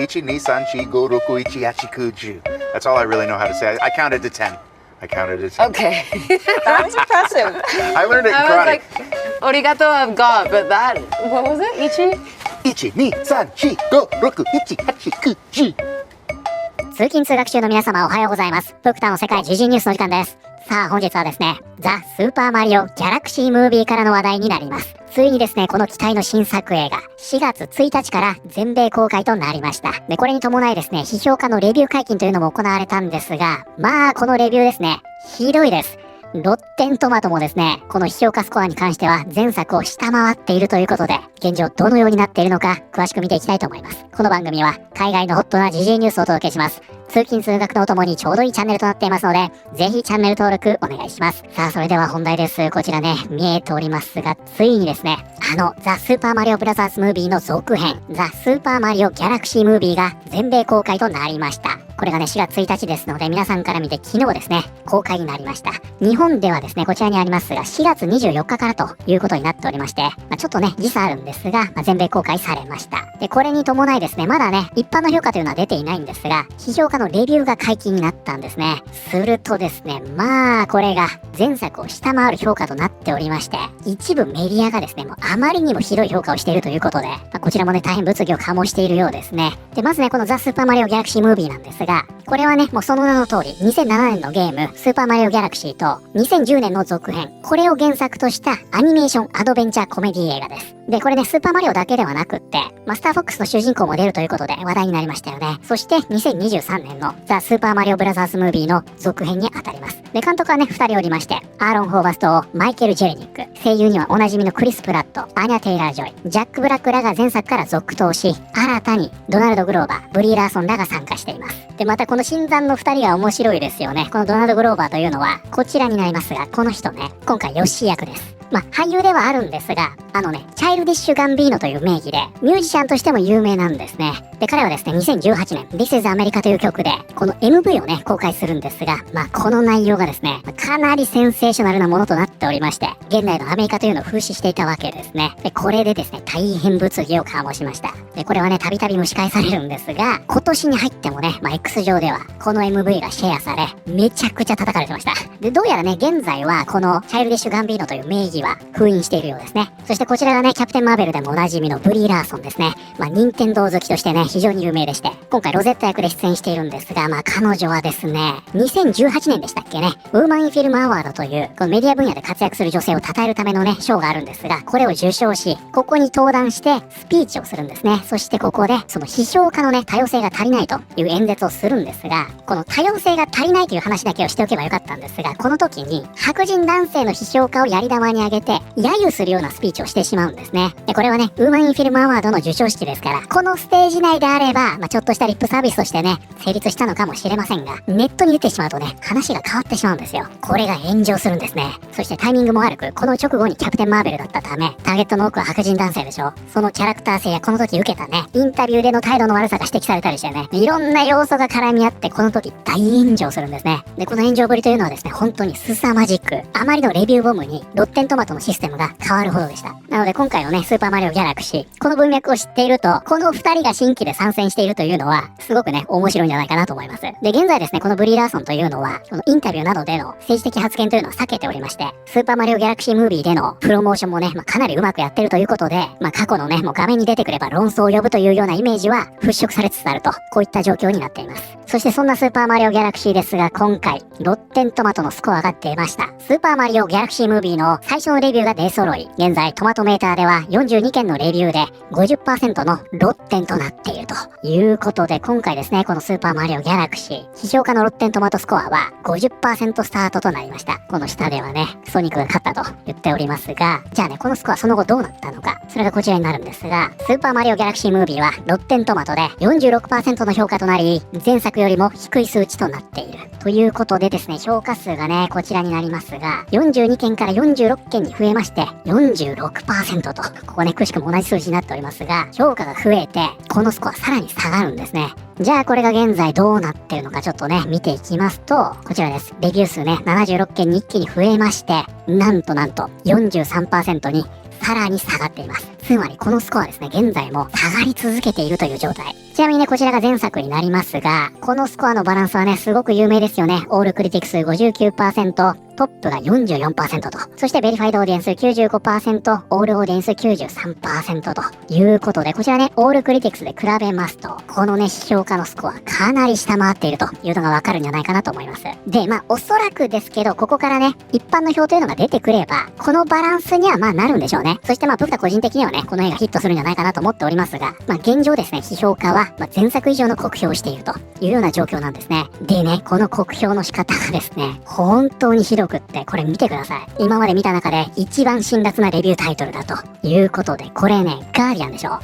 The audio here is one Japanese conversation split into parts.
1, 2, 3, 4, 5, 6, 7, 8, 9, 10. That's all I really know how to say. I counted to 10. I counted to 10. Okay. That was impressive. I learned it in I was karate. like, "Origato I've got," but that, what was it? Ichi? 1, 2, 3, 4, 5, 6, 7, 8, 9, 10. 通勤通学中の皆様おはようございます。福田の世界時事ニュースの時間です。さあ本日はですね、ザ・スーパーマリオ・ギャラクシー・ムービーからの話題になります。ついにですね、この期待の新作映画、4月1日から全米公開となりました。で、これに伴いですね、批評家のレビュー解禁というのも行われたんですが、まあ、このレビューですね、ひどいです。ロッテントマトもですね、この批評家スコアに関しては前作を下回っているということで、現状どのようになっているのか詳しく見ていきたいと思います。この番組は海外のホットな時事ニュースをお届けします。通勤通学とともにちょうどいいチャンネルとなっていますので、ぜひチャンネル登録お願いします。さあ、それでは本題です。こちらね、見えておりますが、ついにですね、ザ・スーパーマリオブラザーズムービーの続編、ザ・スーパーマリオギャラクシームービーが全米公開となりました。これがね、4月1日ですので、皆さんから見て昨日ですね、公開になりました。日本ではですね、こちらにありますが、4月24日からということになっておりまして、ちょっとね、時差あるんですが、全米公開されました。で、これに伴いですね、まだね、一般の評価というのは出ていないんですが、批評家のレビューが解禁になったんですね。するとですね、まあ、これが前作を下回る評価となっておりまして、一部メディアがですね、もうあまりにもひどい評価をしているということで、こちらもね、大変物議を醸しているようですね。で、まずね、このザ・スーパーマリオギャラクシームービーなんですが、これはね、もうその名の通り、2007年のゲーム、スーパーマリオギャラクシーと、2010年の続編、これを原作としたアニメーションアドベンチャーコメディ映画です。で、これね、スーパーマリオだけではなくって、マスターフォックスの主人公も出るということで話題になりましたよね。そして、2023年のザ・スーパーマリオブラザーズムービーの続編にあたります。で、監督はね、2人おりまして、アーロン・ホーバスとマイケル・ジェレニック、声優にはおなじみのクリス・プラット、アニャ・テイラー・ジョイ、ジャック・ブラックらが前作から続投し、新たにドナルド・グローバー、ブリー・ラーソンらが参加しています。で、またこの新参の2人が面白いですよね。このドナルド・グローバーというのは、こちらになりますが、この人ね、今回ヨッシー役です。俳優ではあるんですが、チャイルディッシュ・ガンビーノという名義で、ミュージシャンとしても有名なんですね。で、彼はですね、2018年、This is America という曲で、この MV をね、公開するんですが、この内容がですね、かなりセンセーショナルなものとなっておりまして、現代のアメリカというのを風刺していたわけですね。で、これでですね、大変物議を醸しました。で、これはね、たびたび蒸し返されるんですが、今年に入ってもね、X 上では、この MV がシェアされ、めちゃくちゃ叩かれてました。で、どうやらね、現在は、このチャイルディッシュ・ガンビーノという名義は封印しているようですね。そしてこちらがね、キャプテンマーベルでもおなじみのブリー・ラーソンですね。任天堂好きとしてね、非常に有名でして、今回ロゼッタ役で出演しているんですが、彼女はですね、2018年でしたっけね、ウーマン・イン・フィルム・アワードという、このメディア分野で活躍する女性を称えるためのね、賞があるんですが、これを受賞し、ここに登壇してスピーチをするんですね。そしてここで、その批評家のね、多様性が足りないという演説をするんですが、この多様性が足りないという話だけをしておけばよかったんですが、この時に、白人男性の批評家をやり玉に挙げて、揶揄するようなスピーチをしてしまうんですね。で、これはね、ウーマン・イン・フィルム・アワードの授賞式ですから、このステージ内であれば、ちょっとしたリップサービスとしてね、成立したのかもしれませんが、ネットに出てしまうとね、話が変わってしまうんですよ。これが炎上するんですね。そしてタイミングも悪く、この直後にキャプテンマーベルだったため、ターゲットの多くは白人男性でしょ。そのキャラクター性やこの時受けたね、インタビューでの態度の悪さが指摘されたりしてね、いろんな要素が絡み合って、この時大炎上するんですね。で、この炎上ぶりというのはですね、本当に凄まじく、あまりのレビューボムに、ロッテントマトのシステムが変わるほどでした。なので今回のね、スーパーマリオギャラクシー、この文脈を知っていると、この2人が新規で参戦しているというのは、すごくね、面白いんじゃないかなと思います。で、現在ですね、このブリー・ラーソンというのは、そのインタビューなどでの政治的発言というのを避けておりまして、スーパーマリオギャラクシームービーでのプロモーションもね、かなりうまくやってるということで、過去のね、もう画面に出てくれば論争を呼ぶというようなイメージは払拭されつつあると、こういった状況になっています。そしてそんなスーパーマリオギャラクシーですが、今回、ロッテントマトのスコアが出ました。スーパーマリオギャラクシームービーの最初のレビューが出揃い、現在トマトメーターでは42件のレビューで 50% のロッテンとなっているということで、今回ですね、このスーパーマリオギャラクシー、批評家のロッテントマトスコアは 50% スタートとなりました。この下ではね、ソニックが勝ったと言っておりますが、じゃあね、このスコアその後どうなったのか、それがこちらになるんですが、スーパーマリオギャラクシームービーはロッテントマトで 46% の評価となり、前作よりも低い数値となっている。ということでですね、評価数がね、こちらになりますが、42件から46件に増えまして、46% と、ここね、くしくも同じ数字になっておりますが、評価が増えて、このスコアさらに下がるんですね。じゃあこれが現在どうなってるのかちょっとね、見ていきますと、こちらです。レビュー数ね、76件に一気に増えまして、なんと43% にさらに下がっています。つまりこのスコアですね、現在も下がり続けているという状態。ちなみにね、こちらが前作になりますが、このスコアのバランスはね、すごく有名ですよね。オールクリティクス 59%、トップが 44% と。そしてベリファイドオーディエンス 95%、オールオーディエンス 93% ということで、こちらね、オールクリティクスで比べますと、このね、批評家のスコア、かなり下回っているというのがわかるんじゃないかなと思います。で、おそらくですけど、ここからね、一般の票というのが出てくれば、このバランスにはなるんでしょうね。そして僕ら個人的にはね、この映画ヒットするんじゃないかなと思っておりますが、現状ですね、批評家は、前作以上の酷評をしているというような状況なんですね。でね、この酷評の仕方がですね、本当にひどくって、これ見てください。今まで見た中で一番辛辣なレビュータイトルだということで、これね、ガーディアンでしょ。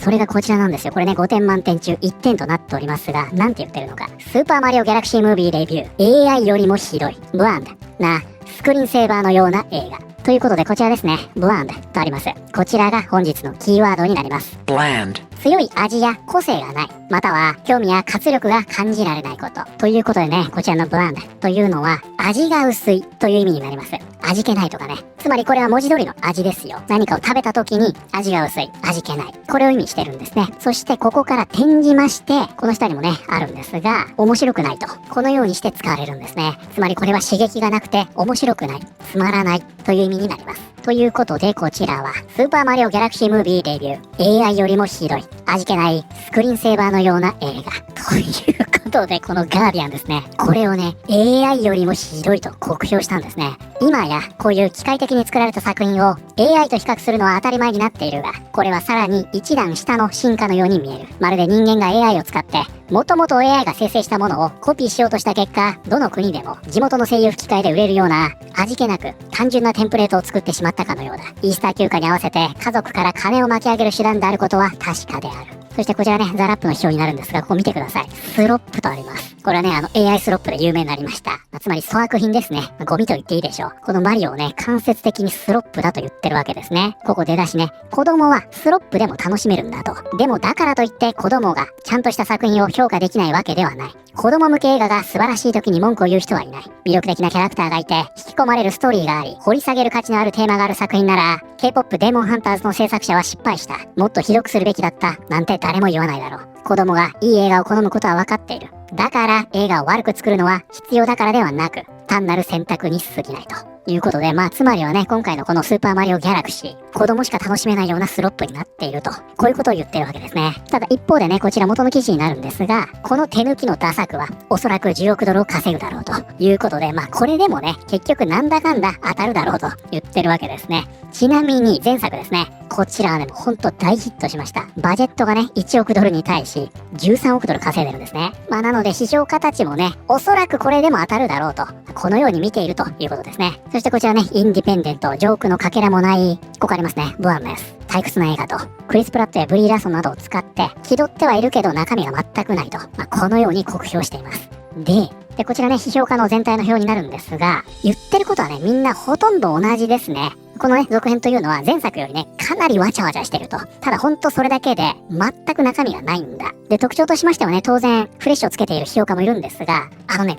それがこちらなんですよ。これね、5点満点中1点となっておりますが、なんて言ってるのか。スーパーマリオギャラクシームービーレビュー。AI よりもひどい。ブランドな、スクリーンセーバーのような映画。ということで、こちらですね。ブランドとあります。こちらが本日のキーワードになります。bland, 強い味や個性がない。または、興味や活力が感じられないこと。ということでね、こちらのブランドというのは、味が薄いという意味になります。味気ないとかね。つまりこれは文字通りの味ですよ。何かを食べた時に味が薄い、味気ない。これを意味してるんですね。そしてここから転じまして、この下にもね、あるんですが、面白くないと。このようにして使われるんですね。つまりこれは刺激がなくて面白くない、つまらないという意味になります。ということで、こちらは、スーパーマリオギャラクシームービーレビュー。AI よりもひどい、味気ない、スクリーンセーバーのような映画。ということで、このガーディアンですね。これをね、AI よりもひどいと酷評したんですね。今や、こういう機械的に作られた作品を AI と比較するのは当たり前になっているが、これはさらに一段下の進化のように見える。まるで人間が AI を使って、もともと AI が生成したものをコピーしようとした結果、どの国でも地元の声優吹き替えで売れるような味気なく単純なテンプレートを作ってしまったかのようだ。イースター休暇に合わせて家族から金を巻き上げる手段であることは確かである。そしてこちらね、ザラップの表になるんですが、ここ見てください。スロップとあります。これはね、AI スロップで有名になりました。つまり粗悪品ですね。ゴミと言っていいでしょう。このマリオをね、間接的にスロップだと言ってるわけですね。ここ出だしね、子供はスロップでも楽しめるんだと。でもだからといって子供がちゃんとした作品を評価できないわけではない。子供向け映画が素晴らしい時に文句を言う人はいない。魅力的なキャラクターがいて、引き込まれるストーリーがあり、掘り下げる価値のあるテーマがある作品なら、K-POP デーモンハンターズの制作者は失敗した。もっとひどくするべきだった。なんて誰も言わないだろう。子供がいい映画を好むことは分かっている。だから映画を悪く作るのは必要だからではなく、単なる選択に過ぎないと。いうことで、つまりはね、今回のこのスーパーマリオギャラクシー、子供しか楽しめないようなスロップになっていると。こういうことを言ってるわけですね。ただ一方でね、こちら元の記事になるんですが、この手抜きのダサくは、おそらく10億ドルを稼ぐだろうということで、これでもね、結局なんだかんだ当たるだろうと言ってるわけですね。ちなみに前作ですね、こちらはね、ほんと大ヒットしました。バジェットがね、1億ドルに対し、13億ドル稼いでるんですね。なので、批評家たちもね、おそらくこれでも当たるだろうと、このように見ているということですね。そしてこちらね、インディペンデント、ジョークのかけらもない、ここありますね、ブアンネス。退屈な映画と、クリス・プラットやブリー・ラソンなどを使って、気取ってはいるけど中身が全くないと、このように酷評しています。で、こちらね、批評家の全体の表になるんですが、言ってることはね、みんなほとんど同じですね。このね、続編というのは前作よりね、かなりわちゃわちゃしてると。ただほんとそれだけで、全く中身がないんだ。で、特徴としましてはね、当然、フレッシュをつけている批評家もいるんですが、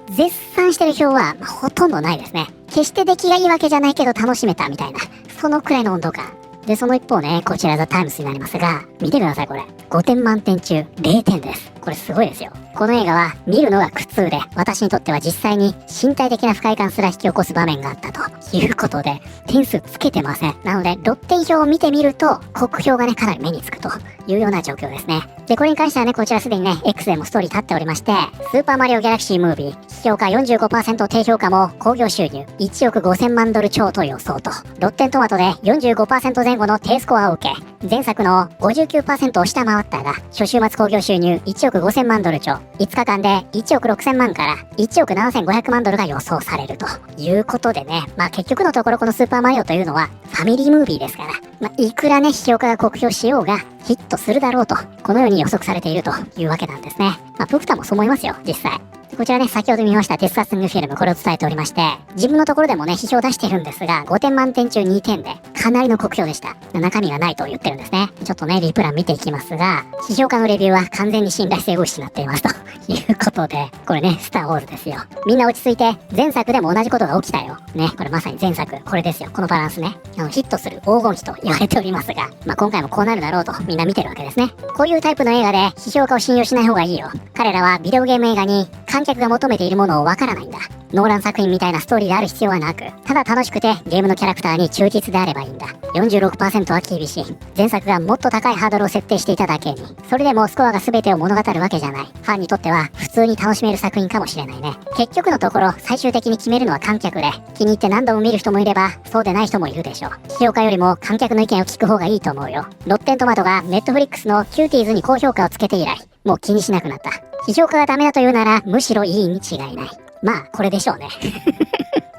絶賛してる票は、ほとんどないですね。決して出来がいいわけじゃないけど楽しめたみたいな、そのくらいの温度感。で、その一方ね、こちらザ・タイムスになりますが、見てくださいこれ。5点満点中0点です。これすごいですよ。この映画は見るのが苦痛で、私にとっては実際に身体的な不快感すら引き起こす場面があったということで、点数つけてません。なので、ロッテン票を見てみると、酷評がね、かなり目につくというような状況ですね。で、これに関してはね、こちらすでにね、X でもストーリー立っておりまして、スーパーマリオギャラクシームービー、批評価 45%、低評価も興行収入1億5000万ドル超と予想と、ロッテントマトで 45% 前後の低スコアを受け、前作の 59% を下回ったが、初週末興行収入1億5000万ドル超、5日間で1億6000万から1億7500万ドルが予想されるということでね、結局のところこのスーパーマリオというのはファミリームービーですから、いくらね、批評家が酷評しようがヒットするだろうと、このように予測されているというわけなんですね。僕らもそう思いますよ、実際。こちらね、先ほど見ましたデスカッシングフィルム、これを伝えておりまして、自分のところでもね、批評を出してるんですが、5点満点中2点で、かなりの酷評でした。中身がないと言ってるんですね。ちょっとね、リプラン見ていきますが、批評家のレビューは完全に信頼性を失っていますということで、これね、スター・ウォーズですよ。みんな落ち着いて、前作でも同じことが起きたよ。ね、これまさに前作、これですよ。このバランスね。ヒットする黄金比と言われておりますが、今回もこうなるだろうとみんな見てるわけですね。こういうタイプの映画で批評家を信用しない方がいいよ。彼らはビデオゲーム映画に観客が求めているものをわからないんだ。ノーラン作品みたいなストーリーである必要はなく、ただ楽しくてゲームのキャラクターに忠実であればいいんだ。46% は厳しい。前作がもっと高いハードルを設定していただけに、それでもスコアが全てを物語るわけじゃない。ファンにとっては普通に楽しめる作品かもしれないね。結局のところ、最終的に決めるのは観客で、気に入って何度も見る人もいれば、そうでない人もいるでしょう。批評家よりも観客の意見を聞く方がいいと思うよ。ロッテントマトがネットフリックスのキューティーズに高評価をつけて以来、もう気にしなくなった。批評家がダメだと言うなら、むしろいいに違いない。まあ、これでしょうね。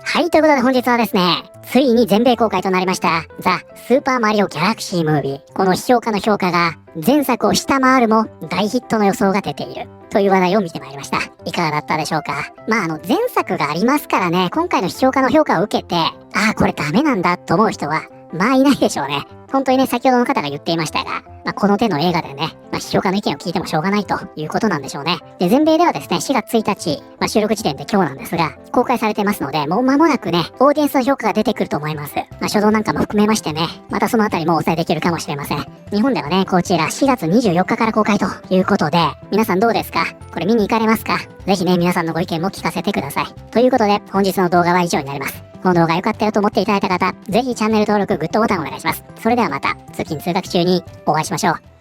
はい、ということで本日はですね、ついに全米公開となりました、ザ・スーパーマリオ・ギャラクシー・ムービー。この批評家の評価が、前作を下回るも大ヒットの予想が出ている。という話題を見てまいりました。いかがだったでしょうか。まあ、前作がありますからね、今回の批評家の評価を受けて、ああ、これダメなんだと思う人は、まあいないでしょうね。本当にね、先ほどの方が言っていましたが、この手の映画でね、批評家の意見を聞いてもしょうがないということなんでしょうね。で、全米ではですね、4月1日、収録時点で今日なんですが、公開されてますので、もう間もなくね、オーディエンスの評価が出てくると思います。初動なんかも含めましてね、またそのあたりもお伝えできるかもしれません。日本ではね、こちら4月24日から公開ということで、皆さんどうですか？これ見に行かれますか？ぜひね、皆さんのご意見も聞かせてください。ということで、本日の動画は以上になります。この動画良かったよと思っていただいた方、ぜひチャンネル登録、グッドボタンお願いします。それではまた、通勤通学中にお会いしましょう。